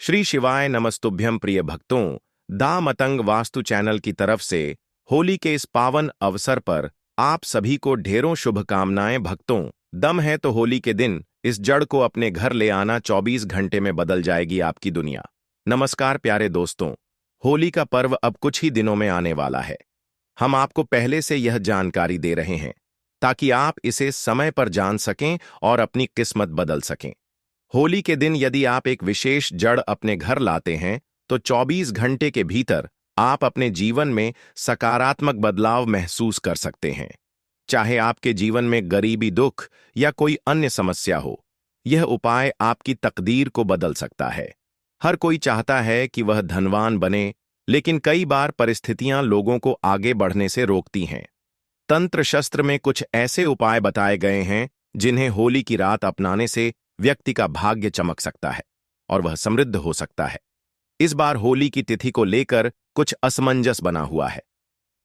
श्री शिवाय नमस्तुभ्यं प्रिय भक्तों, दा मतंग वास्तु चैनल की तरफ से होली के इस पावन अवसर पर आप सभी को ढेरों शुभकामनाएं। भक्तों, दम है तो होली के दिन इस जड़ को अपने घर ले आना। 24 घंटे में बदल जाएगी आपकी दुनिया। नमस्कार प्यारे दोस्तों, होली का पर्व अब कुछ ही दिनों में आने वाला है। हम आपको पहले से यह जानकारी दे रहे हैं ताकि आप इसे समय पर जान सकें और अपनी किस्मत बदल सकें। होली के दिन यदि आप एक विशेष जड़ अपने घर लाते हैं तो 24 घंटे के भीतर आप अपने जीवन में सकारात्मक बदलाव महसूस कर सकते हैं। चाहे आपके जीवन में गरीबी, दुख या कोई अन्य समस्या हो, यह उपाय आपकी तकदीर को बदल सकता है। हर कोई चाहता है कि वह धनवान बने, लेकिन कई बार परिस्थितियां लोगों को आगे बढ़ने से रोकती हैं। तंत्र शस्त्र में कुछ ऐसे उपाय बताए गए हैं जिन्हें होली की रात अपनाने से व्यक्ति का भाग्य चमक सकता है और वह समृद्ध हो सकता है। इस बार होली की तिथि को लेकर कुछ असमंजस बना हुआ है।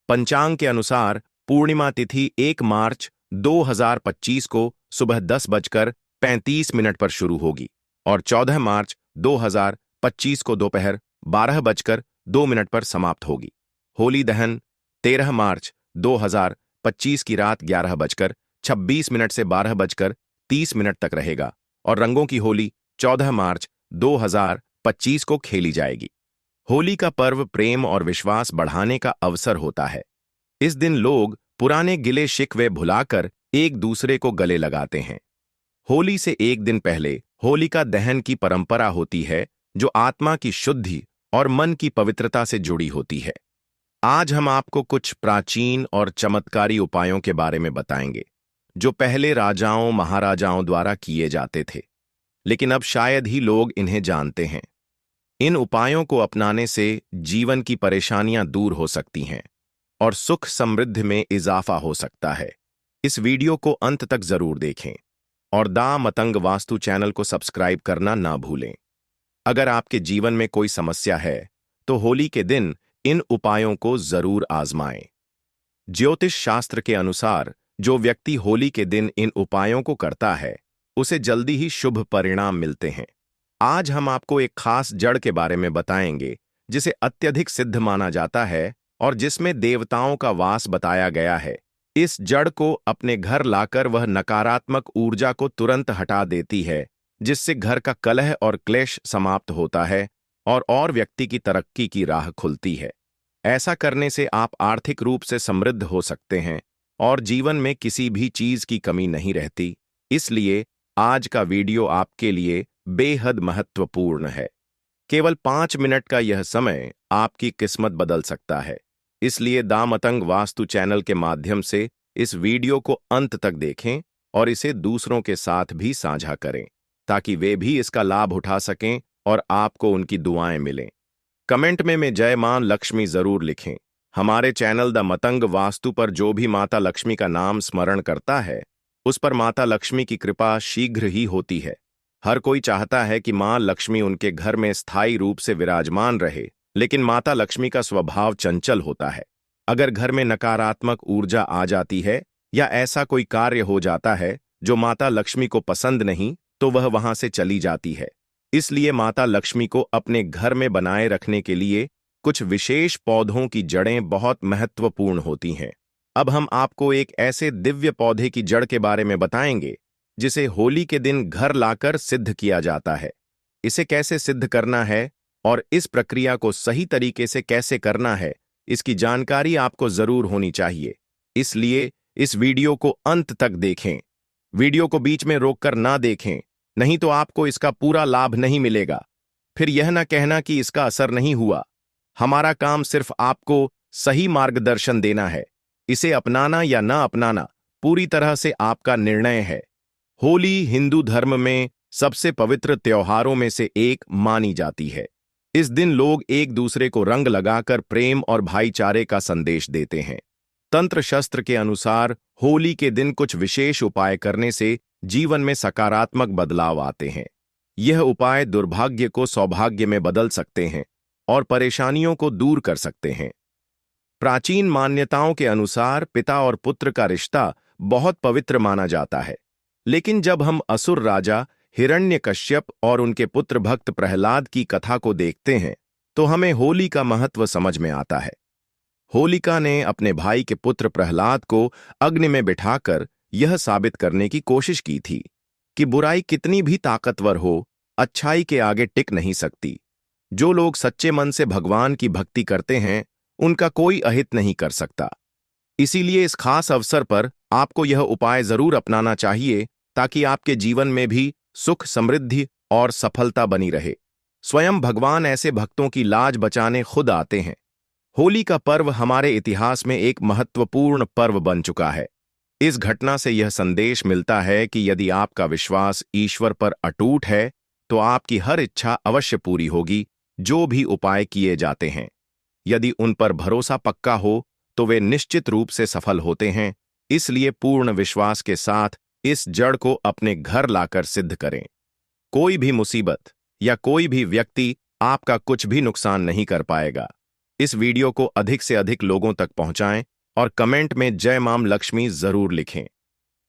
पंचांग के अनुसार पूर्णिमा तिथि 1 मार्च 2025 को सुबह 10:35 पर शुरू होगी और 14 मार्च 2025 को दोपहर 12:02 पर समाप्त होगी। होली दहन 13 मार्च 2025 की रात 11:26 से 12:30 तक रहेगा और रंगों की होली 14 मार्च 2025 को खेली जाएगी। होली का पर्व प्रेम और विश्वास बढ़ाने का अवसर होता है। इस दिन लोग पुराने गिले शिकवे भुलाकर एक दूसरे को गले लगाते हैं। होली से एक दिन पहले होलिका दहन की परंपरा होती है, जो आत्मा की शुद्धि और मन की पवित्रता से जुड़ी होती है। आज हम आपको कुछ प्राचीन और चमत्कारी उपायों के बारे में बताएंगे, जो पहले राजाओं महाराजाओं द्वारा किए जाते थे, लेकिन अब शायद ही लोग इन्हें जानते हैं। इन उपायों को अपनाने से जीवन की परेशानियां दूर हो सकती हैं और सुख समृद्धि में इजाफा हो सकता है। इस वीडियो को अंत तक जरूर देखें और दा मतंग वास्तु चैनल को सब्सक्राइब करना ना भूलें। अगर आपके जीवन में कोई समस्या है तो होली के दिन इन उपायों को जरूर आजमाएं। ज्योतिष शास्त्र के अनुसार जो व्यक्ति होली के दिन इन उपायों को करता है, उसे जल्दी ही शुभ परिणाम मिलते हैं। आज हम आपको एक खास जड़ के बारे में बताएंगे जिसे अत्यधिक सिद्ध माना जाता है और जिसमें देवताओं का वास बताया गया है। इस जड़ को अपने घर लाकर वह नकारात्मक ऊर्जा को तुरंत हटा देती है, जिससे घर का कलह और क्लेश समाप्त होता है और व्यक्ति की तरक्की की राह खुलती है। ऐसा करने से आप आर्थिक रूप से समृद्ध हो सकते हैं और जीवन में किसी भी चीज की कमी नहीं रहती। इसलिए आज का वीडियो आपके लिए बेहद महत्वपूर्ण है। केवल 5 मिनट का यह समय आपकी किस्मत बदल सकता है। इसलिए दा मतंग वास्तु चैनल के माध्यम से इस वीडियो को अंत तक देखें और इसे दूसरों के साथ भी साझा करें, ताकि वे भी इसका लाभ उठा सकें और आपको उनकी दुआएं मिलें। कमेंट में जय मां लक्ष्मी जरूर लिखें। हमारे चैनल द मतंग वास्तु पर जो भी माता लक्ष्मी का नाम स्मरण करता है, उस पर माता लक्ष्मी की कृपा शीघ्र ही होती है। हर कोई चाहता है कि मां लक्ष्मी उनके घर में स्थायी रूप से विराजमान रहे, लेकिन माता लक्ष्मी का स्वभाव चंचल होता है। अगर घर में नकारात्मक ऊर्जा आ जाती है या ऐसा कोई कार्य हो जाता है जो माता लक्ष्मी को पसंद नहीं, तो वह वहां से चली जाती है। इसलिए माता लक्ष्मी को अपने घर में बनाए रखने के लिए कुछ विशेष पौधों की जड़ें बहुत महत्वपूर्ण होती हैं। अब हम आपको एक ऐसे दिव्य पौधे की जड़ के बारे में बताएंगे जिसे होली के दिन घर लाकर सिद्ध किया जाता है। इसे कैसे सिद्ध करना है और इस प्रक्रिया को सही तरीके से कैसे करना है, इसकी जानकारी आपको जरूर होनी चाहिए। इसलिए इस वीडियो को अंत तक देखें। वीडियो को बीच में रोककर ना देखें, नहीं तो आपको इसका पूरा लाभ नहीं मिलेगा। फिर यह ना कहना कि इसका असर नहीं हुआ। हमारा काम सिर्फ आपको सही मार्गदर्शन देना है। इसे अपनाना या ना अपनाना पूरी तरह से आपका निर्णय है। होली हिंदू धर्म में सबसे पवित्र त्योहारों में से एक मानी जाती है। इस दिन लोग एक दूसरे को रंग लगाकर प्रेम और भाईचारे का संदेश देते हैं। तंत्र शस्त्र के अनुसार होली के दिन कुछ विशेष उपाय करने से जीवन में सकारात्मक बदलाव आते हैं। यह उपाय दुर्भाग्य को सौभाग्य में बदल सकते हैं और परेशानियों को दूर कर सकते हैं। प्राचीन मान्यताओं के अनुसार पिता और पुत्र का रिश्ता बहुत पवित्र माना जाता है, लेकिन जब हम असुर राजा हिरण्यकश्यप और उनके पुत्र भक्त प्रहलाद की कथा को देखते हैं तो हमें होली का महत्व समझ में आता है। होलिका ने अपने भाई के पुत्र प्रहलाद को अग्नि में बिठाकर यह साबित करने की कोशिश की थी कि बुराई कितनी भी ताकतवर हो, अच्छाई के आगे टिक नहीं सकती। जो लोग सच्चे मन से भगवान की भक्ति करते हैं, उनका कोई अहित नहीं कर सकता। इसीलिए इस खास अवसर पर आपको यह उपाय जरूर अपनाना चाहिए ताकि आपके जीवन में भी सुख, समृद्धि और सफलता बनी रहे। स्वयं भगवान ऐसे भक्तों की लाज बचाने खुद आते हैं। होली का पर्व हमारे इतिहास में एक महत्वपूर्ण पर्व बन चुका है। इस घटना से यह संदेश मिलता है कि यदि आपका विश्वास ईश्वर पर अटूट है तो आपकी हर इच्छा अवश्य पूरी होगी। जो भी उपाय किए जाते हैं, यदि उन पर भरोसा पक्का हो तो वे निश्चित रूप से सफल होते हैं। इसलिए पूर्ण विश्वास के साथ इस जड़ को अपने घर लाकर सिद्ध करें। कोई भी मुसीबत या कोई भी व्यक्ति आपका कुछ भी नुकसान नहीं कर पाएगा। इस वीडियो को अधिक से अधिक लोगों तक पहुंचाएं और कमेंट में जय मां लक्ष्मी जरूर लिखें।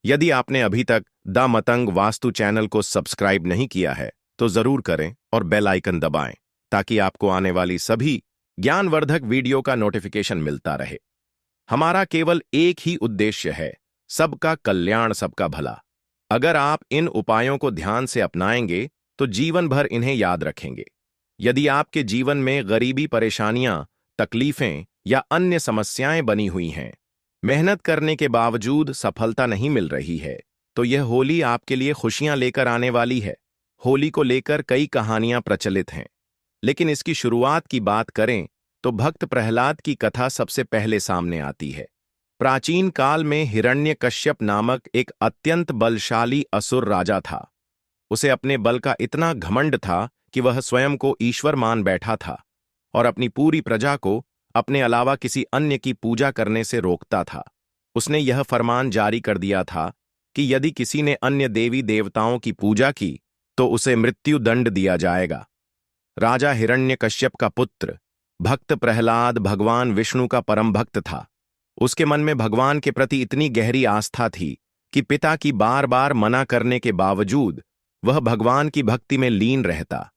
यदि आपने अभी तक द मतंग वास्तु चैनल को सब्सक्राइब नहीं किया है तो जरूर करें और बेल आइकन दबाएं ताकि आपको आने वाली सभी ज्ञानवर्धक वीडियो का नोटिफिकेशन मिलता रहे। हमारा केवल एक ही उद्देश्य है, सबका कल्याण, सबका भला। अगर आप इन उपायों को ध्यान से अपनाएंगे तो जीवन भर इन्हें याद रखेंगे। यदि आपके जीवन में गरीबी, परेशानियां, तकलीफें या अन्य समस्याएं बनी हुई हैं, मेहनत करने के बावजूद सफलता नहीं मिल रही है, तो यह होली आपके लिए खुशियां लेकर आने वाली है। होली को लेकर कई कहानियां प्रचलित हैं, लेकिन इसकी शुरुआत की बात करें तो भक्त प्रहलाद की कथा सबसे पहले सामने आती है। प्राचीन काल में हिरण्यकश्यप नामक एक अत्यंत बलशाली असुर राजा था। उसे अपने बल का इतना घमंड था कि वह स्वयं को ईश्वर मान बैठा था और अपनी पूरी प्रजा को अपने अलावा किसी अन्य की पूजा करने से रोकता था। उसने यह फरमान जारी कर दिया था कि यदि किसी ने अन्य देवी देवताओं की पूजा की तो उसे मृत्यु दंड दिया जाएगा। राजा हिरण्यकश्यप का पुत्र भक्त प्रहलाद भगवान विष्णु का परम भक्त था। उसके मन में भगवान के प्रति इतनी गहरी आस्था थी कि पिता की बार बार मना करने के बावजूद वह भगवान की भक्ति में लीन रहता।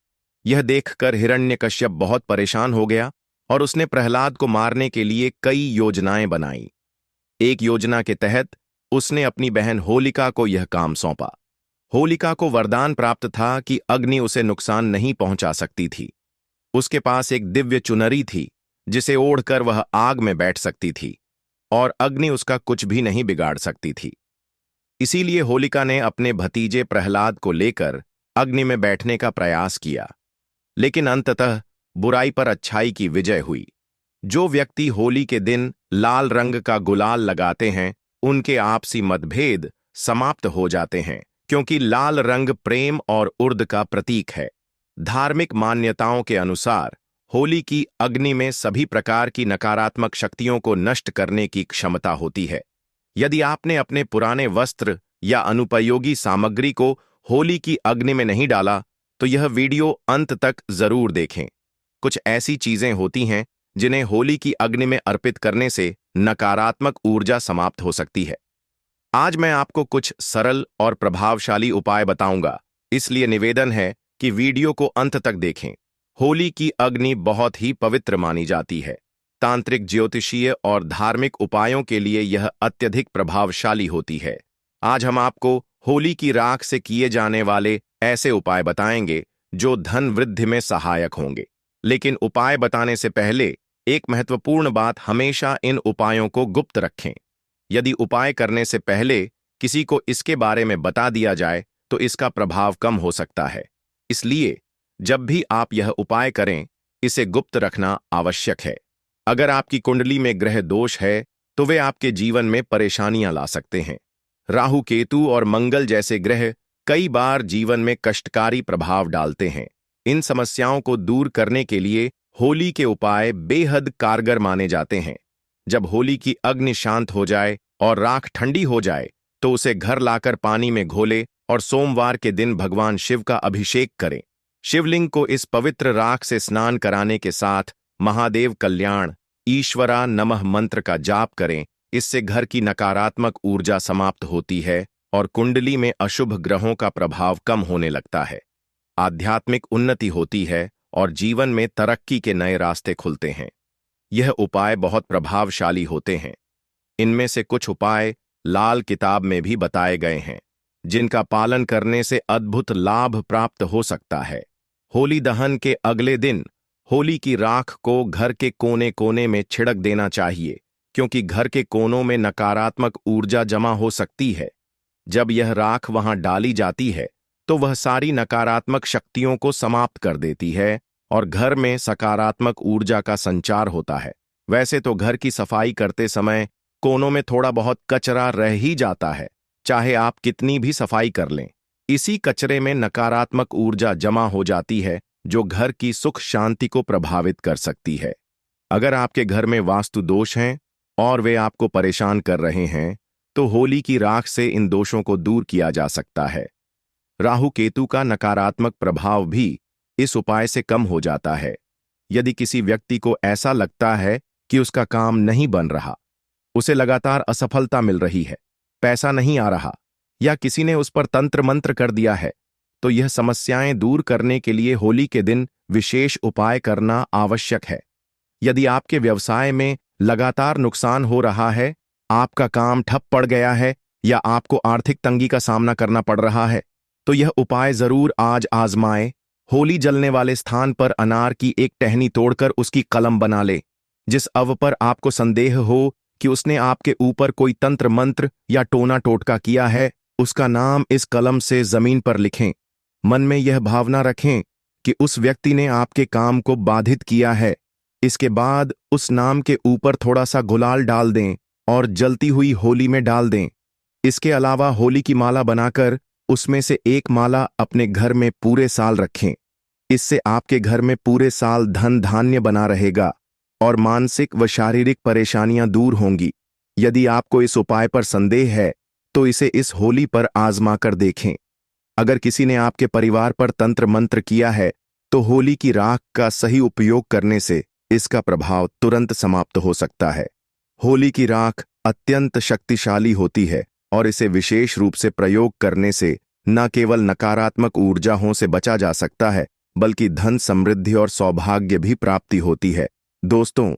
यह देखकर हिरण्यकश्यप बहुत परेशान हो गया और उसने प्रहलाद को मारने के लिए कई योजनाएं बनाई। एक योजना के तहत उसने अपनी बहन होलिका को यह काम सौंपा। होलिका को वरदान प्राप्त था कि अग्नि उसे नुकसान नहीं पहुंचा सकती थी। उसके पास एक दिव्य चुनरी थी जिसे ओढ़कर वह आग में बैठ सकती थी और अग्नि उसका कुछ भी नहीं बिगाड़ सकती थी। इसीलिए होलिका ने अपने भतीजे प्रहलाद को लेकर अग्नि में बैठने का प्रयास किया, लेकिन अंततः बुराई पर अच्छाई की विजय हुई। जो व्यक्ति होली के दिन लाल रंग का गुलाल लगाते हैं, उनके आपसी मतभेद समाप्त हो जाते हैं, क्योंकि लाल रंग प्रेम और उर्द का प्रतीक है। धार्मिक मान्यताओं के अनुसार होली की अग्नि में सभी प्रकार की नकारात्मक शक्तियों को नष्ट करने की क्षमता होती है। यदि आपने अपने पुराने वस्त्र या अनुपयोगी सामग्री को होली की अग्नि में नहीं डाला तो यह वीडियो अंत तक जरूर देखें। कुछ ऐसी चीजें होती हैं जिन्हें होली की अग्नि में अर्पित करने से नकारात्मक ऊर्जा समाप्त हो सकती है। आज मैं आपको कुछ सरल और प्रभावशाली उपाय बताऊंगा, इसलिए निवेदन है कि वीडियो को अंत तक देखें। होली की अग्नि बहुत ही पवित्र मानी जाती है। तांत्रिक, ज्योतिषीय और धार्मिक उपायों के लिए यह अत्यधिक प्रभावशाली होती है। आज हम आपको होली की राख से किए जाने वाले ऐसे उपाय बताएंगे जो धन वृद्धि में सहायक होंगे। लेकिन उपाय बताने से पहले एक महत्वपूर्ण बात, हमेशा इन उपायों को गुप्त रखें। यदि उपाय करने से पहले किसी को इसके बारे में बता दिया जाए तो इसका प्रभाव कम हो सकता है। इसलिए जब भी आप यह उपाय करें, इसे गुप्त रखना आवश्यक है। अगर आपकी कुंडली में ग्रह दोष है तो वे आपके जीवन में परेशानियां ला सकते हैं। राहु, केतु और मंगल जैसे ग्रह कई बार जीवन में कष्टकारी प्रभाव डालते हैं। इन समस्याओं को दूर करने के लिए होली के उपाय बेहद कारगर माने जाते हैं। जब होली की अग्नि शांत हो जाए और राख ठंडी हो जाए तो उसे घर लाकर पानी में घोले और सोमवार के दिन भगवान शिव का अभिषेक करें। शिवलिंग को इस पवित्र राख से स्नान कराने के साथ महादेव कल्याण, ईश्वरा नमः मंत्र का जाप करें। इससे घर की नकारात्मक ऊर्जा समाप्त होती है और कुंडली में अशुभ ग्रहों का प्रभाव कम होने लगता है। आध्यात्मिक उन्नति होती है और जीवन में तरक्की के नए रास्ते खुलते हैं। यह उपाय बहुत प्रभावशाली होते हैं। इनमें से कुछ उपाय लाल किताब में भी बताए गए हैं, जिनका पालन करने से अद्भुत लाभ प्राप्त हो सकता है। होली दहन के अगले दिन होली की राख को घर के कोने कोने में छिड़क देना चाहिए, क्योंकि घर के कोनों में नकारात्मक ऊर्जा जमा हो सकती है। जब यह राख वहां डाली जाती है तो वह सारी नकारात्मक शक्तियों को समाप्त कर देती है और घर में सकारात्मक ऊर्जा का संचार होता है। वैसे तो घर की सफाई करते समय कोनों में थोड़ा बहुत कचरा रह ही जाता है, चाहे आप कितनी भी सफाई कर लें। इसी कचरे में नकारात्मक ऊर्जा जमा हो जाती है, जो घर की सुख शांति को प्रभावित कर सकती है। अगर आपके घर में वास्तु दोष हैं और वे आपको परेशान कर रहे हैं, तो होली की राख से इन दोषों को दूर किया जा सकता है। राहु केतु का नकारात्मक प्रभाव भी इस उपाय से कम हो जाता है। यदि किसी व्यक्ति को ऐसा लगता है कि उसका काम नहीं बन रहा, उसे लगातार असफलता मिल रही है, पैसा नहीं आ रहा, या किसी ने उस पर तंत्र मंत्र कर दिया है, तो यह समस्याएं दूर करने के लिए होली के दिन विशेष उपाय करना आवश्यक है। यदि आपके व्यवसाय में लगातार नुकसान हो रहा है, आपका काम ठप पड़ गया है या आपको आर्थिक तंगी का सामना करना पड़ रहा है, तो यह उपाय जरूर आज आजमाएं। होली जलने वाले स्थान पर अनार की एक टहनी तोड़कर उसकी कलम बना ले। जिस अव पर आपको संदेह हो कि उसने आपके ऊपर कोई तंत्र मंत्र या टोना टोटका किया है, उसका नाम इस कलम से जमीन पर लिखें। मन में यह भावना रखें कि उस व्यक्ति ने आपके काम को बाधित किया है। इसके बाद उस नाम के ऊपर थोड़ा सा गुलाल डाल दें और जलती हुई होली में डाल दें। इसके अलावा होली की माला बनाकर उसमें से एक माला अपने घर में पूरे साल रखें। इससे आपके घर में पूरे साल धन धान्य बना रहेगा और मानसिक व शारीरिक परेशानियां दूर होंगी। यदि आपको इस उपाय पर संदेह है, तो इसे इस होली पर आजमा कर देखें। अगर किसी ने आपके परिवार पर तंत्र मंत्र किया है, तो होली की राख का सही उपयोग करने से इसका प्रभाव तुरंत समाप्त हो सकता है। होली की राख अत्यंत शक्तिशाली होती है और इसे विशेष रूप से प्रयोग करने से न केवल नकारात्मक ऊर्जाओं से बचा जा सकता है, बल्कि धन, समृद्धि और सौभाग्य भी प्राप्ति होती है। दोस्तों,